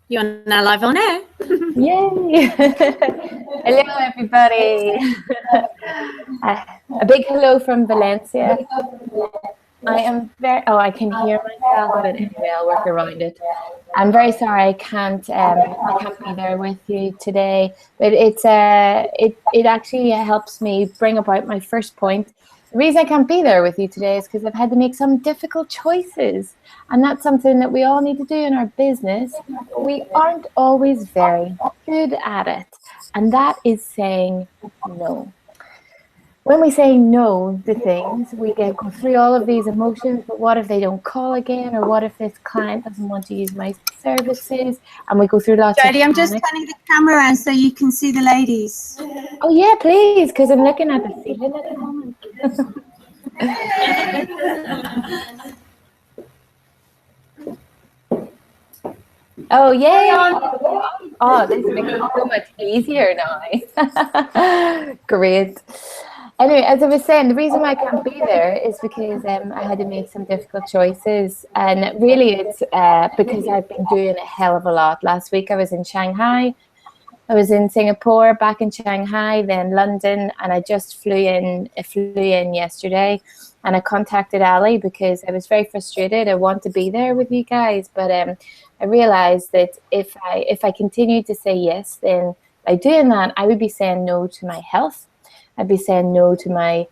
You're now live on air. Yay! Hello, everybody. A big hello from Valencia. I am very. Oh, I can hear myself, but anyway, I'll work around it. I'm very sorry I can't be there with you today, but it actually helps me bring about my first point. The reason I can't be there with you today is because I've had to make some difficult choices, and that's something that we all need to do in our business, but we aren't always very good at it, and that is saying no. When we say no to things, we go through all of these emotions, but what if they don't call again? Or what if this client doesn't want to use my services? And we go through lots of Jodie, I'm just turning the camera around so you can see the ladies. Oh, yeah, please, because I'm looking at the ceiling at the moment. Oh, yeah. Oh, this makes it so much easier now. Great. Anyway, as I was saying, the reason why I can't be there is because I had to make some difficult choices. And really, it's because I've been doing a hell of a lot. Last week, I was in Shanghai. I was in Singapore, back in Shanghai, then London, and I just flew in yesterday. And I contacted Ali because I was very frustrated. I want to be there with you guys, but I realized that if I continued to say yes, then by doing that, I would be saying no to my health. I'd be saying no to my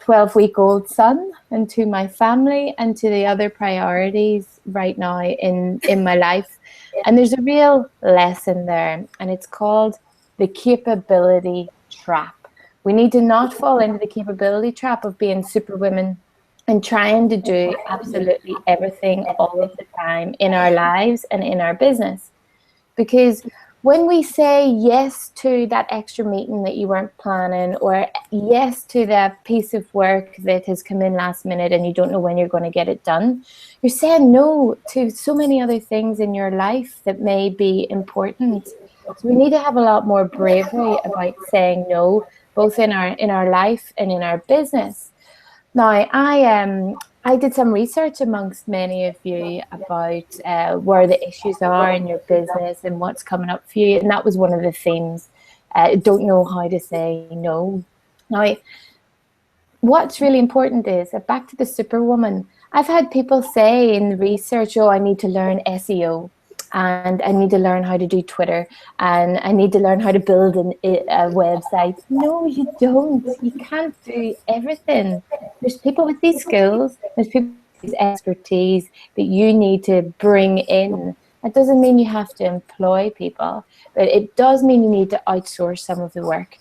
12-week-old son and to my family and to the other priorities right now in my life. And there's a real lesson there, and it's called the capability trap. We need to not fall into the capability trap of being superwomen and trying to do absolutely everything all of the time in our lives and in our business. Because when we say yes to that extra meeting that you weren't planning, or yes to that piece of work that has come in last minute and you don't know when you're going to get it done, you're saying no to so many other things in your life that may be important. So we need to have a lot more bravery about saying no, both in our life and in our business. Now, I did some research amongst many of you about where the issues are in your business and what's coming up for you, and that was one of the themes. Don't know how to say no. Now, what's really important is back to the superwoman. I've had people say in the research, "Oh, I need to learn SEO." And I need to learn how to do Twitter, and I need to learn how to build a website. No, you don't. You can't do everything. There's people with these skills, there's people with these expertise that you need to bring in. That doesn't mean you have to employ people, but it does mean you need to outsource some of the work.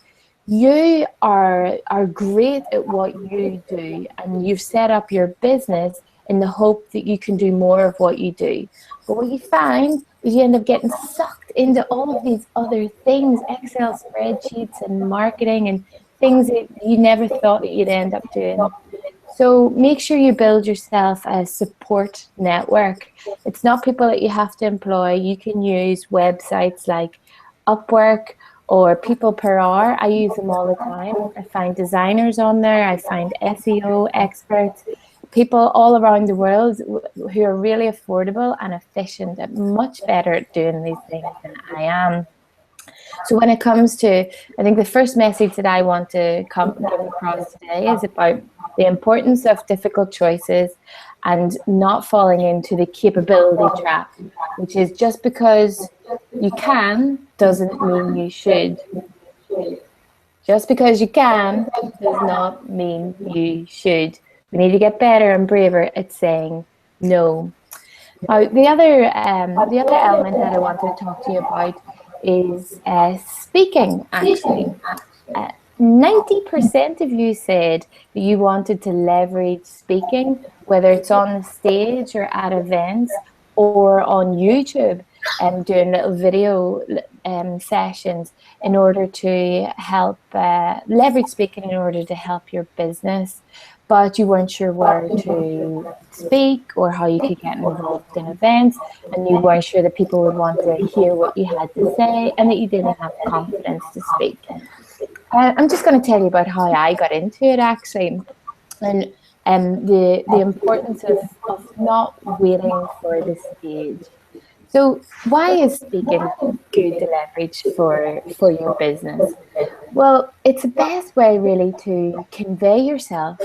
You are great at what you do, and you've set up your business in the hope that you can do more of what you do. But what you find is you end up getting sucked into all of these other things, Excel spreadsheets and marketing and things that you never thought that you'd end up doing. So make sure you build yourself a support network. It's not people that you have to employ. You can use websites like Upwork or People Per Hour. I use them all the time. I find designers on there. I find SEO experts, people all around the world who are really affordable and efficient and much better at doing these things than I am. So when it comes to, I think the first message that I want to give across today is about the importance of difficult choices and not falling into the capability trap, which is just because you can doesn't mean you should. Just because you can does not mean you should. We need to get better and braver at saying no. Now, the other element that I wanted to talk to you about is speaking, actually. 90% of you said that you wanted to leverage speaking, whether it's on the stage or at events or on YouTube, doing little video sessions in order to help leverage speaking in order to help your business. But you weren't sure where to speak or how you could get involved in events, and you weren't sure that people would want to hear what you had to say, and that you didn't have confidence to speak. I'm just going to tell you about how I got into it, actually, and the importance of not waiting for the stage. So why is speaking good leverage for your business? Well, it's the best way really to convey yourself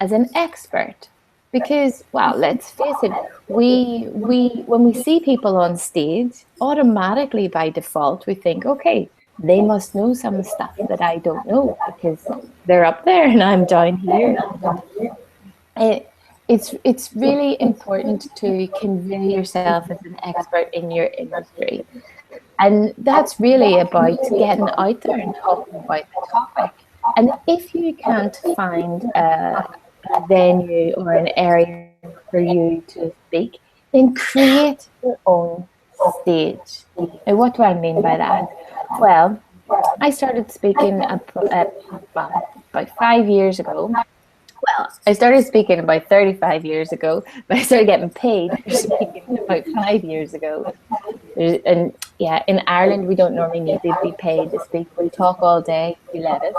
as an expert. Because, well, let's face it, we when we see people on stage, automatically by default we think, okay, they must know some stuff that I don't know because they're up there and I'm down here. It, it's really important to convey yourself as an expert in your industry. And that's really about getting out there and talking about the topic. And if you can't find a venue or an area for you to speak, then create your own stage. Now, what do I mean by that? Well, I started speaking about 5 years ago. Well, I started speaking about 35 years ago, but I started getting paid for speaking about 5 years ago. And yeah, in Ireland, we don't normally need to be paid to speak. We talk all day, you let us.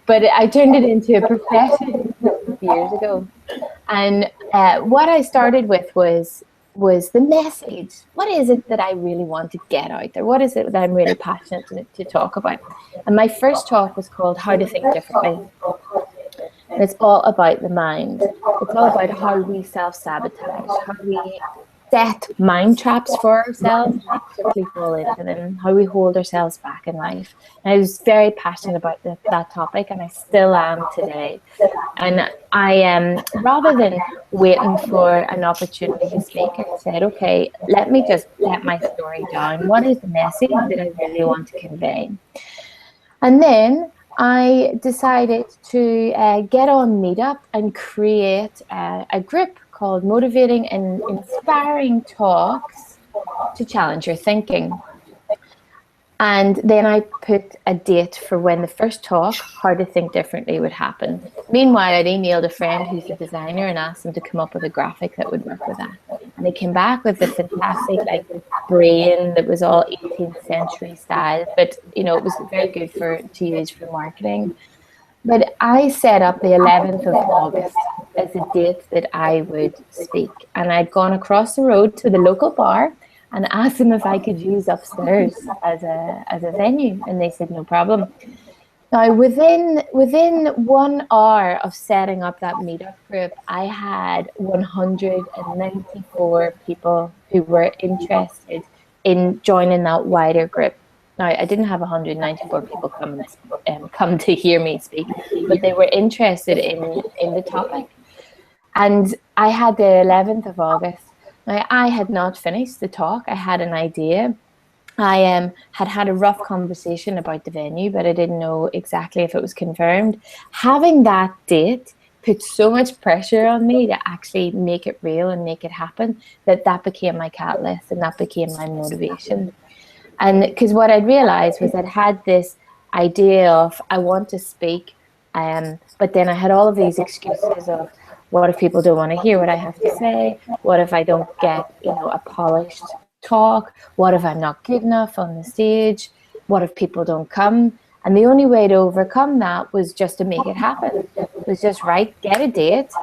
But I turned it into a profession years ago. And what I started with was the message. What is it that I really want to get out there? What is it that I'm really passionate to talk about? And my first talk was called How to Think Differently. And it's all about the mind. It's all about how we self-sabotage, how we set mind traps for ourselves and quickly fall into them, how we hold ourselves back in life. And I was very passionate about that topic, and I still am today. And I am, rather than waiting for an opportunity to speak, I said, okay, let me just get my story down. What is the message that I really want to convey? And then I decided to get on Meetup and create a group called Motivating and Inspiring Talks to Challenge Your Thinking. And then I put a date for when the first talk, How to Think Differently, would happen. Meanwhile, I'd emailed a friend who's a designer and asked them to come up with a graphic that would work with that. And they came back with a fantastic brain that was all 18th century style, but it was very good to use for marketing. But I set up the 11th of August as the date that I would speak. And I'd gone across the road to the local bar and asked them if I could use upstairs as a venue, and they said no problem. Now, within 1 hour of setting up that meetup group, I had 194 people who were interested in joining that wider group. Now, I didn't have 194 people come to hear me speak, but they were interested in the topic. And I had the 11th of August. Now, I had not finished the talk. I had an idea. I had a rough conversation about the venue, but I didn't know exactly if it was confirmed. Having that date put so much pressure on me to actually make it real and make it happen that became my catalyst and that became my motivation. And because what I'd realized was I'd had this idea of I want to speak, but then I had all of these excuses of, what if people don't want to hear what I have to say? What if I don't get, a polished talk? What if I'm not good enough on the stage? What if people don't come? And the only way to overcome that was just to make it happen. It was just get a date,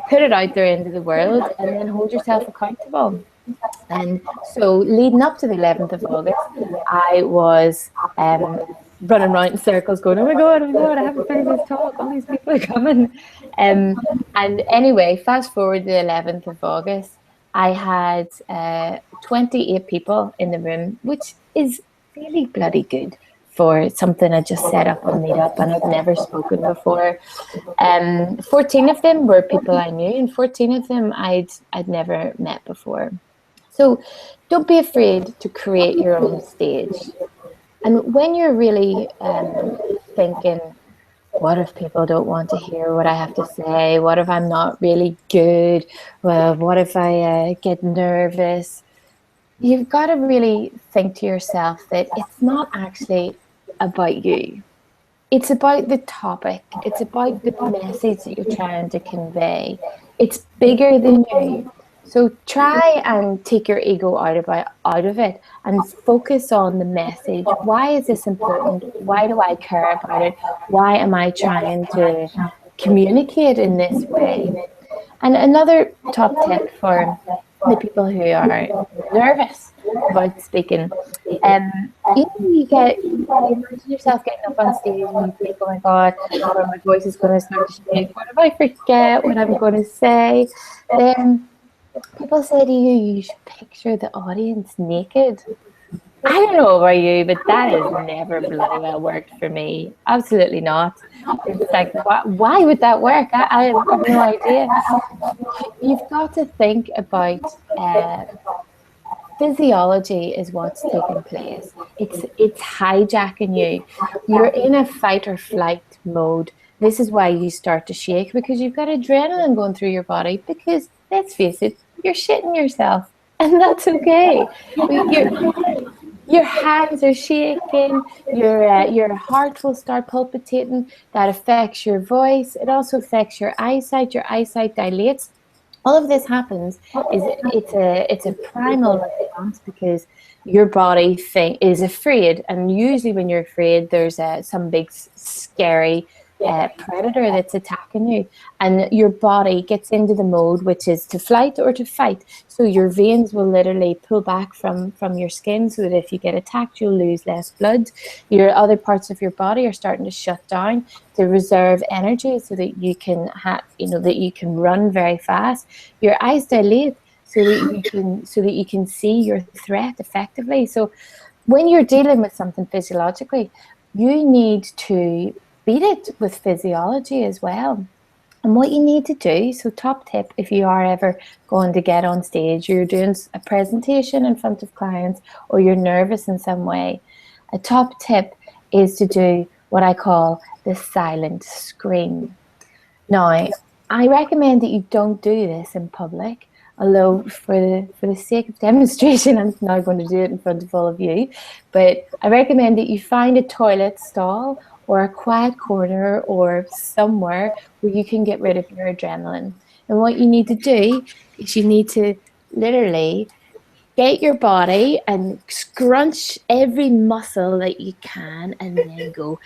put it out there into the world, and then hold yourself accountable. And so leading up to the 11th of August, I was running around in circles going, oh my God, I haven't finished this talk, all these people are coming. And anyway, fast forward to the 11th of August, I had 28 people in the room, which is really bloody good for something I just set up on Meetup and I've never spoken before. 14 of them were people I knew, and 14 of them I'd never met before. So don't be afraid to create your own stage. And when you're really thinking, what if people don't want to hear what I have to say? What if I'm not really good? Well, what if I get nervous? You've got to really think to yourself that it's not actually about you. It's about the topic. It's about the message that you're trying to convey. It's bigger than you. So try and take your ego out of it and focus on the message. Why is this important? Why do I care about it? Why am I trying to communicate in this way? And another top tip for the people who are nervous about speaking, you imagine yourself getting up on stage and you think, oh my God, my voice is going to start to shake. What if I forget what I'm going to say? Then people say to you, you should picture the audience naked. I don't know about you, but that has never bloody well worked for me. Absolutely not. It's like, why would that work? I have no idea. You've got to think about physiology is what's taking place. It's hijacking you. You're in a fight or flight mode. This is why you start to shake, because you've got adrenaline going through your body. Because let's face it, you're shitting yourself, and that's okay. Your hands are shaking, your heart will start palpitating. That affects your voice. It also affects your eyesight. Your eyesight dilates. All of this happens it's a primal response, because your body is afraid, and usually when you're afraid, there's some big scary predator that's attacking you, and your body gets into the mode which is to flight or to fight. So your veins will literally pull back from your skin, so that if you get attacked, you'll lose less blood. Your other parts of your body are starting to shut down to reserve energy, so that you can that you can run very fast. Your eyes dilate so that you can see your threat effectively. So when you're dealing with something physiologically, you need to beat it with physiology as well. And what you need to do, so top tip, if you are ever going to get on stage, you're doing a presentation in front of clients, or you're nervous in some way, a top tip is to do what I call the silent scream. Now, I recommend that you don't do this in public, although for the sake of demonstration, I'm now going to do it in front of all of you. But I recommend that you find a toilet stall or a quiet corner or somewhere where you can get rid of your adrenaline. And what you need to do is you need to literally get your body and scrunch every muscle that you can, and then go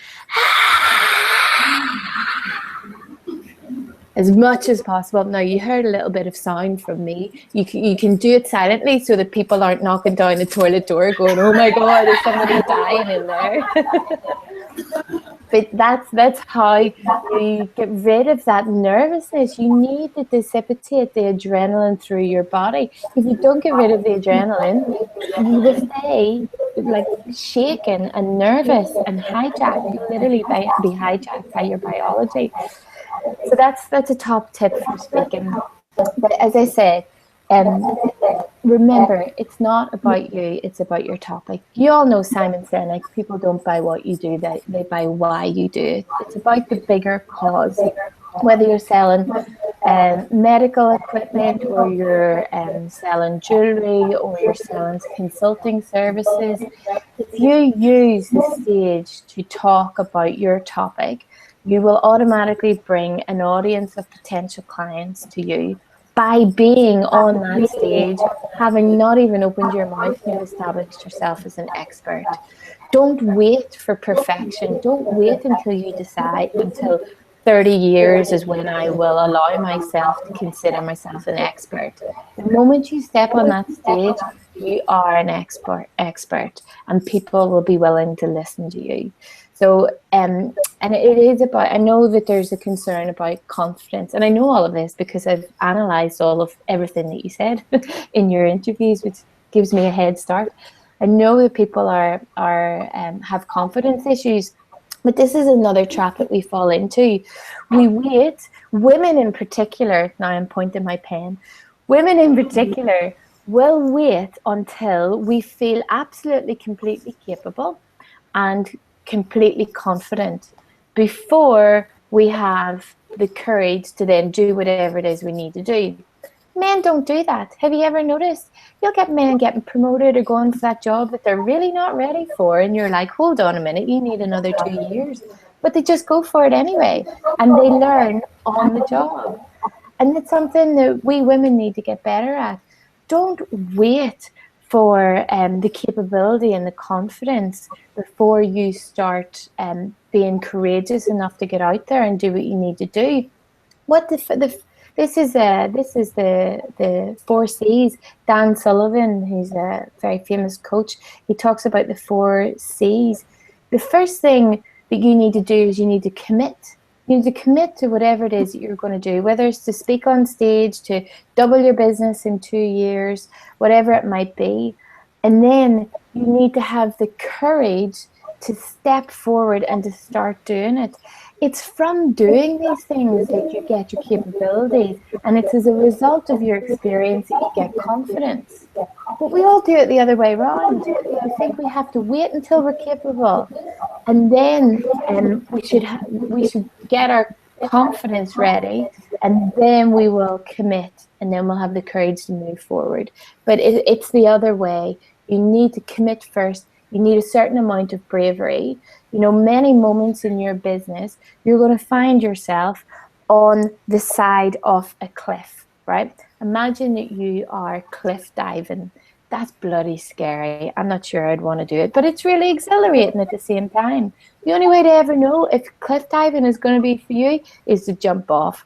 as much as possible. Now, you heard a little bit of sound from me. You can do it silently, so that people aren't knocking down the toilet door going, oh my God, is somebody dying in there? But that's how you get rid of that nervousness. You need to dissipate the adrenaline through your body. If you don't get rid of the adrenaline, you will stay like shaken and nervous and hijacked. You literally be hijacked by your biology. So that's a top tip for speaking. But as I said, remember, it's not about you, it's about your topic. You all know Simon Sinek, people don't buy what you do, they buy why you do it. It's about the bigger cause. Whether you're selling medical equipment, or you're selling jewelry, or you're selling consulting services, if you use the stage to talk about your topic, you will automatically bring an audience of potential clients to you by being on that stage, having not even opened your mouth, you've established yourself as an expert. Don't wait for perfection. Don't wait until you decide, until 30 years is when I will allow myself to consider myself an expert. The moment you step on that stage, you are an expert, and people will be willing to listen to you. So, and it is about, I know that there's a concern about confidence, and I know all of this because I've analysed all of everything that you said in your interviews, which gives me a head start. I know that people have confidence issues, but this is another trap that we fall into. We wait, women in particular, now I'm pointing my pen, women in particular will wait until we feel absolutely completely capable and completely confident before we have the courage to then do whatever it is we need to do. Men don't do that. Have you ever noticed? You'll get men getting promoted or going for that job that they're really not ready for, and you're like, hold on a minute, you need another 2 years. But they just go for it anyway, and they learn on the job. And it's something that we women need to get better at. Don't wait for the capability and the confidence before you start being courageous enough to get out there and do what you need to do. What the this is the 4 C's. Dan Sullivan, who's a very famous coach, he talks about the 4 C's. The first thing that you need to do is you need to commit. You need to commit to whatever it is that you're going to do, whether it's to speak on stage, to double your business in 2 years, whatever it might be. And then you need to have the courage to step forward and to start doing it. It's from doing these things that you get your capabilities, and it's as a result of your experience that you get confidence. But we all do it the other way around. We think we have to wait until we're capable, and then we should get our confidence ready, and then we will commit, and then we'll have the courage to move forward. But it's the other way. You need to commit first. You need a certain amount of bravery. You know, many moments in your business, you're going to find yourself on the side of a cliff, right? Imagine that you are cliff diving. That's bloody scary. I'm not sure I'd want to do it, but it's really exhilarating at the same time. The only way to ever know if cliff diving is going to be for you is to jump off.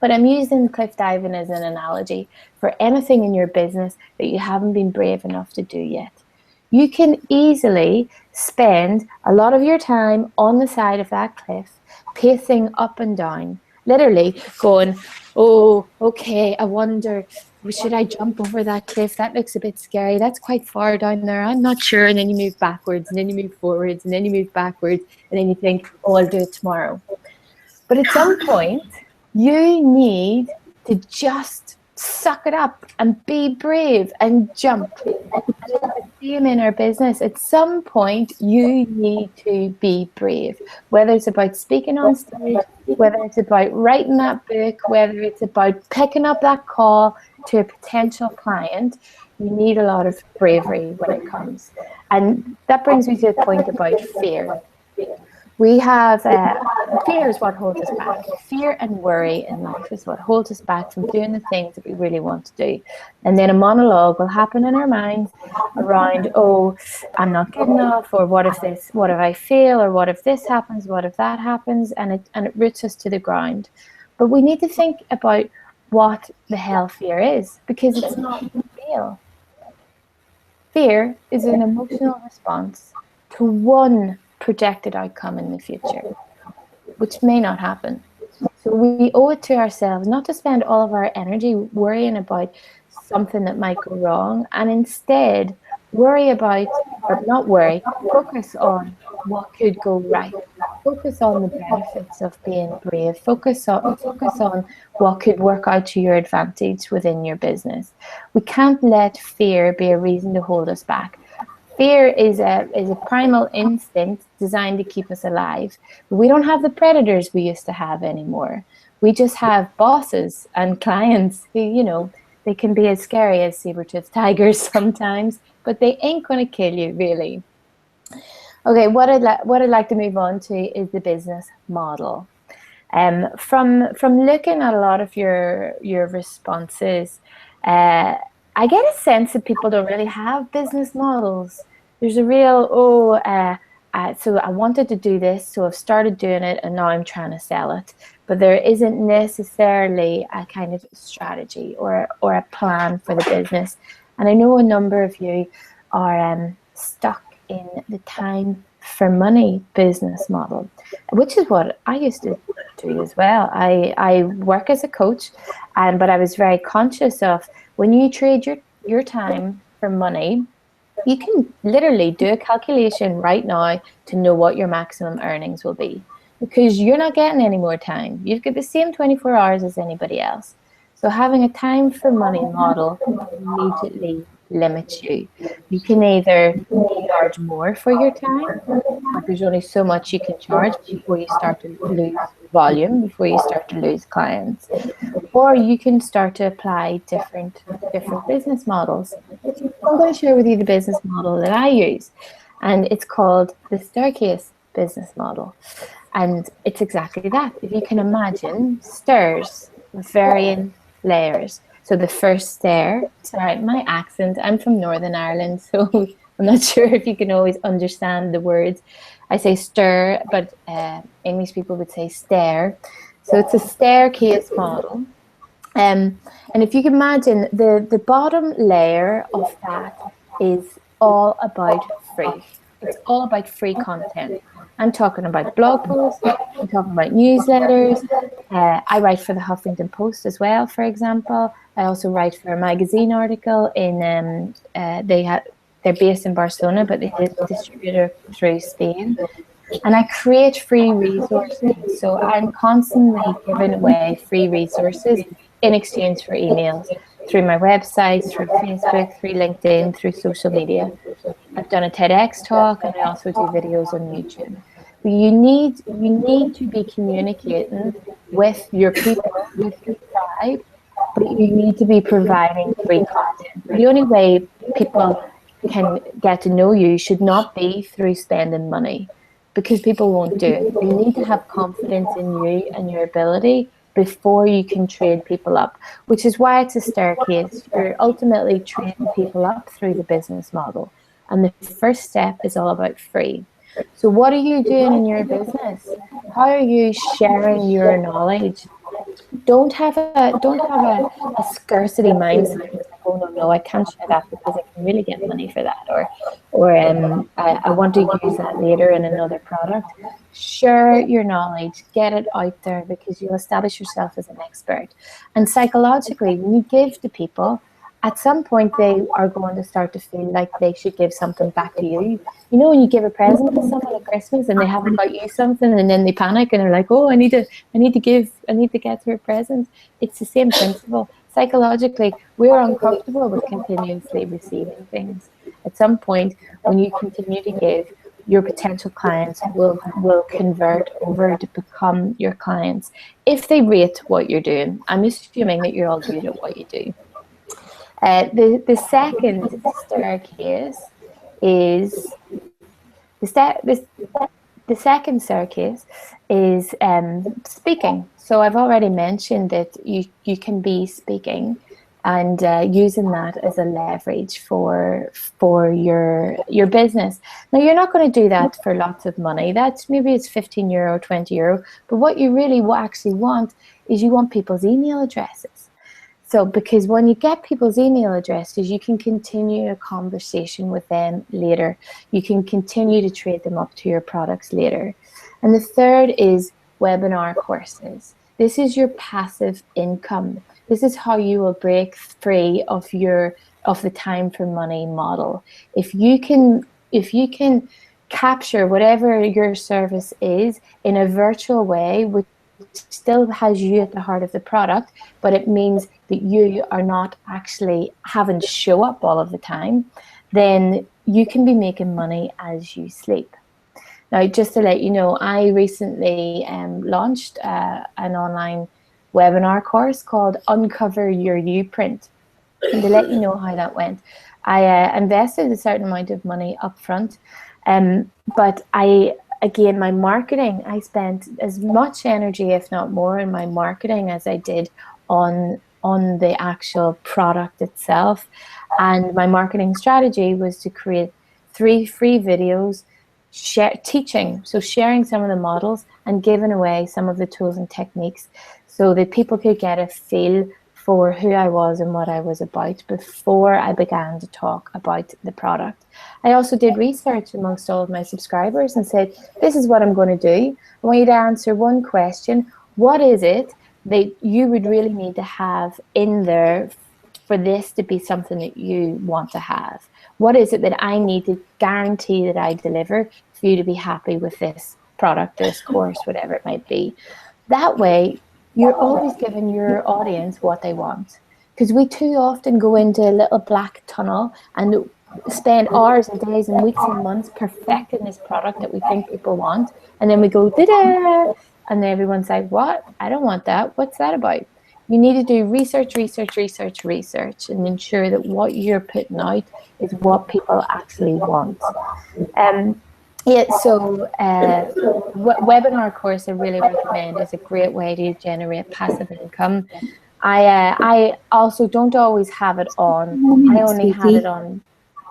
But I'm using cliff diving as an analogy for anything in your business that you haven't been brave enough to do yet. You can easily spend a lot of your time on the side of that cliff, pacing up and down, literally going, oh, okay, I wonder, should I jump over that cliff? That looks a bit scary. That's quite far down there. I'm not sure. And then you move backwards, and then you move forwards, and then you move backwards, and then you think, oh, I'll do it tomorrow. But at some point, you need to just suck it up and be brave and jump. And it's the same in our business. At some point, you need to be brave, whether it's about speaking on stage, whether it's about writing that book, whether it's about picking up that call to a potential client. You need a lot of bravery when it comes. And that brings me to the point about fear. We have fear is what holds us back. Fear and worry in life is what holds us back from doing the things that we really want to do. And then a monologue will happen in our minds around, oh, I'm not good enough, or what if I fail, or what if this happens, what if that happens, and it roots us to the ground. But we need to think about what the hell fear is, because it's not real. Fear is an emotional response to one projected outcome in the future, which may not happen. So we owe it to ourselves not to spend all of our energy worrying about something that might go wrong, and instead focus on what could go right. Focus on the benefits of being brave. Focus on what could work out to your advantage within your business. We can't let fear be a reason to hold us back. Fear is a primal instinct designed to keep us alive. We don't have the predators we used to have anymore. We just have bosses and clients who, you know, they can be as scary as saber-toothed tigers sometimes, but they ain't going to kill you, really. Okay, what I'd like to move on to is the business model. From looking at a lot of your responses, I get a sense that people don't really have business models. There's a real, so I wanted to do this, so I've started doing it, and now I'm trying to sell it. But there isn't necessarily a kind of strategy or a plan for the business. And I know a number of you are stuck in the time for money business model, which is what I used to do as well. I work as a coach, but I was very conscious of when you trade your time for money, you can literally do a calculation right now to know what your maximum earnings will be, because you're not getting any more time. You've got the same 24 hours as anybody else. So having a time for money model immediately limits you. You can either charge more for your time, but there's only so much you can charge before you start to lose volume, before you start to lose clients. Or you can start to apply different business models. I'm going to share with you the business model that I use, and it's called the staircase business model. And it's exactly that. If you can imagine stairs with varying layers. So the first stair, sorry, my accent, I'm from Northern Ireland, so I'm not sure if you can always understand the words. I say stir, but English people would say stair. So it's a staircase model. And if you can imagine, the bottom layer of that is all about free. It's all about free content. I'm talking about blog posts, I'm talking about newsletters. I write for the Huffington Post as well, for example. I also write for a magazine article in, they're based in Barcelona, but they distributor through Spain. And I create free resources. So I'm constantly giving away free resources in exchange for emails through my website, through Facebook, through LinkedIn, through social media. I've done a TEDx talk, and I also do videos on YouTube. But you need to be communicating with your people, with your tribe, but you need to be providing free content. The only way people can get to know you should not be through spending money, because people won't do it. You need to have confidence in you and your ability before you can trade people up, which is why it's a staircase. You're ultimately trading people up through the business model. And the first step is all about free. So what are you doing in your business? How are you sharing your knowledge? Don't have a scarcity mindset. It's like, oh no, I can't share that because I can really get money for that, or I want to use that later in another product. Share your knowledge, get it out there, because you'll establish yourself as an expert. And psychologically, when you give to people, at some point they are going to start to feel like they should give something back to you. You know, when you give a present to someone at Christmas and they haven't got you something, and then they panic and they're like, oh, I need to get her a present. It's the same principle. Psychologically, we're uncomfortable with continuously receiving things. At some point, when you continue to give, your potential clients will convert over to become your clients if they rate what you're doing. I'm assuming that you're all good at what you do. The second staircase is the second staircase is speaking. So I've already mentioned that you can be speaking and using that as a leverage for your business. Now, you're not going to do that for lots of money. That's maybe it's €15, €20. But what you really actually want is you want people's email addresses. So, because when you get people's email addresses, you can continue a conversation with them later. You can continue to trade them up to your products later. And the third is webinar courses. This is your passive income. This is how you will break free of the time for money model. If you can capture whatever your service is in a virtual way, which still has you at the heart of the product, but it means that you are not actually having to show up all of the time, then you can be making money as you sleep. Now, just to let you know, I recently launched an online webinar course called Uncover Your U-Print. And to let you know how that went, I invested a certain amount of money up front, but again, my marketing, I spent as much energy, if not more, in my marketing as I did on the actual product itself. And my marketing strategy was to create 3 free videos teaching, so sharing some of the models and giving away some of the tools and techniques so that people could get a feel for who I was and what I was about before I began to talk about the product. I also did research amongst all of my subscribers and said, this is what I'm going to do. I want you to answer one question. What is it that you would really need to have in there for this to be something that you want to have? What is it that I need to guarantee that I deliver for you to be happy with this product, this course, whatever it might be? That way, you're always giving your audience what they want. Because we too often go into a little black tunnel and spend hours and days and weeks and months perfecting this product that we think people want. And then we go, da-da! And then everyone's like, what? I don't want that. What's that about? You need to do research, and ensure that what you're putting out is what people actually want. Webinar course I really recommend is a great way to generate passive income. I also don't always have it on. I only had it on.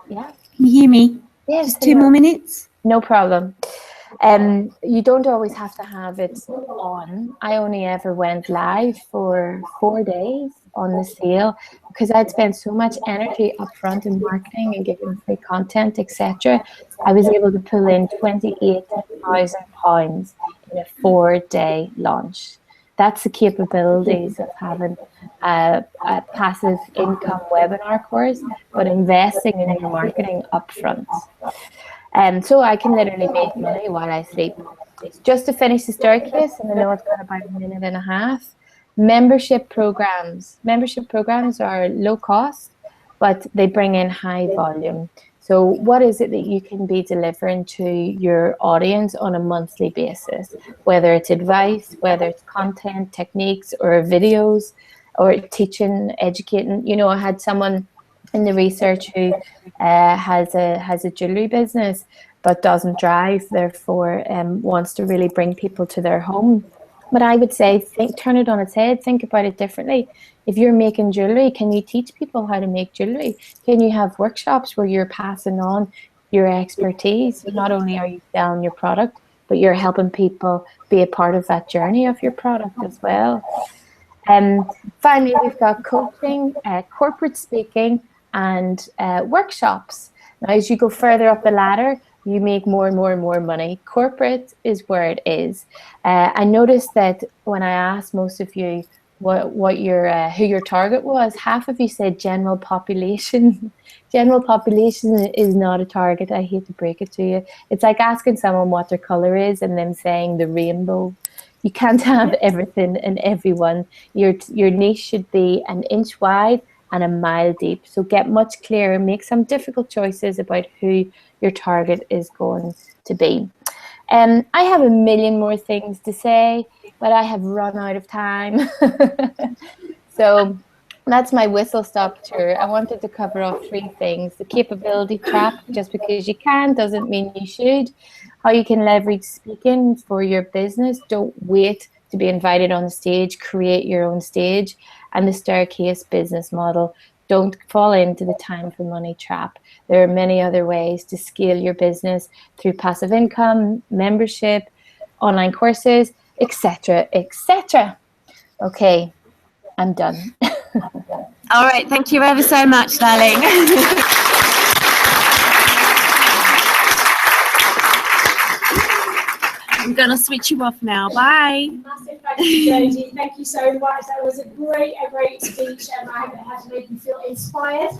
Yeah. Can you hear me? Yes. Just 2 more minutes. No problem. You don't always have to have it on. I only ever went live for 4 days on the sale because I'd spent so much energy upfront in marketing and giving free content, etc. I was able to pull in £28,000 in a 4-day launch. That's the capabilities of having a passive income webinar course, but investing in your marketing upfront. So I can literally make money while I sleep. Just to finish the staircase, and I know I've got about a minute and a half. Membership programs. Membership programs are low cost, but they bring in high volume. So what is it that you can be delivering to your audience on a monthly basis? Whether it's advice, whether it's content, techniques, or videos, or teaching, educating. You know, I had someone in the research who has a jewelry business but doesn't drive, therefore wants to really bring people to their home. But I would say, turn it on its head, think about it differently. If you're making jewelry, can you teach people how to make jewelry? Can you have workshops where you're passing on your expertise? So not only are you selling your product, but you're helping people be a part of that journey of your product as well. Finally, we've got coaching, corporate speaking, and workshops. Now, as you go further up the ladder, you make more and more and more money. Corporate is where it is. I noticed that when I asked most of you what your who your target was, half of you said general population. General population is not a target. I hate to break it to you. It's like asking someone what their color is and them saying the rainbow. You can't have everything and everyone. Your niche should be an inch wide and a mile deep. So get much clearer, make some difficult choices about who your target is going to be. I have a million more things to say, but I have run out of time. So that's my whistle-stop tour. I wanted to cover off 3 things. The capability trap, just because you can doesn't mean you should. How you can leverage speaking for your business. Don't wait to be invited on the stage. Create your own stage. And the staircase business model. Don't fall into the time for money trap. There are many other ways to scale your business through passive income, membership, online courses, etc., etc. Okay, I'm done. All right, thank you ever so much, darling. I'm going to switch you off now. Bye. Massive thank you, Jodie. Thank you so much. That was a great speech, and I hope it has made you feel inspired.